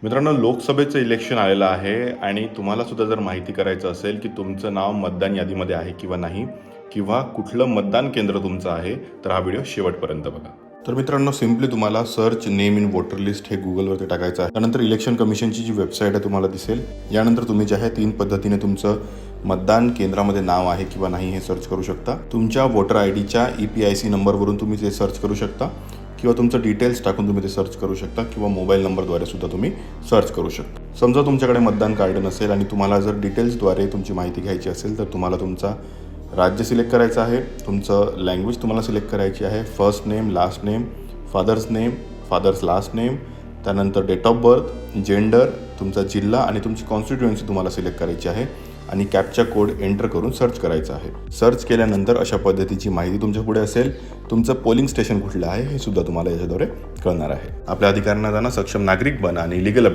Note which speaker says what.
Speaker 1: मित्रांनो, लोकसभेचं इलेक्शन आलेलं आहे आणि तुम्हाला सुद्धा जर माहिती करायचं असेल की तुमचं नाव मतदान यादीमध्ये आहे किंवा नाही, किंवा कुठलं मतदान केंद्र तुमचं आहे, तर हा व्हिडिओ शेवटपर्यंत बघा. तर मित्रांनो, सिम्पली तुम्हाला search name in voter list हे गुगलवरती टाकायचं आहे. त्यानंतर इलेक्शन कमिशनची जी वेबसाईट आहे तुम्हाला दिसेल. यानंतर तुम्ही जे आहे 3 पद्धतीने तुमचं मतदान केंद्रामध्ये नाव आहे किंवा नाही हे सर्च करू शकता. तुमच्या वोटर आयडीच्या EPIC नंबरवरून तुम्ही ते सर्च करू शकता, किंवा तुमचं डिटेल्स टाकून तुम्ही ते सर्च करू शकता, किंवा मोबाईल नंबरद्वारे सुद्धा तुम्ही सर्च करू शकता. समजा तुमच्याकडे मतदान कार्ड नसेल आणि तुम्हाला जर डिटेल्सद्वारे तुमची माहिती घ्यायची असेल, तर तुम्हाला तुमचा राज्य सिलेक्ट करायचं आहे, तुमचं लँग्वेज तुम्हाला सिलेक्ट करायची आहे, first name, last name, father's last name, त्यानंतर डेट ऑफ बर्थ, जेंडर, तुमचा जिल्हा आणि तुमची कॉन्स्टिट्युएन्सी तुम्हाला सिलेक्ट करायची आहे आणि कॅप्चा कोड एंटर करून सर्च करायचा आहे. सर्च केल्यानंतर अशा पद्धतीची माहिती तुमच्या पुढे असेल. तुमचं पोलिंग स्टेशन कुठलं आहे हे सुद्धा तुम्हाला याच्याद्वारे कळणार आहे. आपल्या अधिकारांना जाणं, सक्षम नागरिक बना आणि लीगल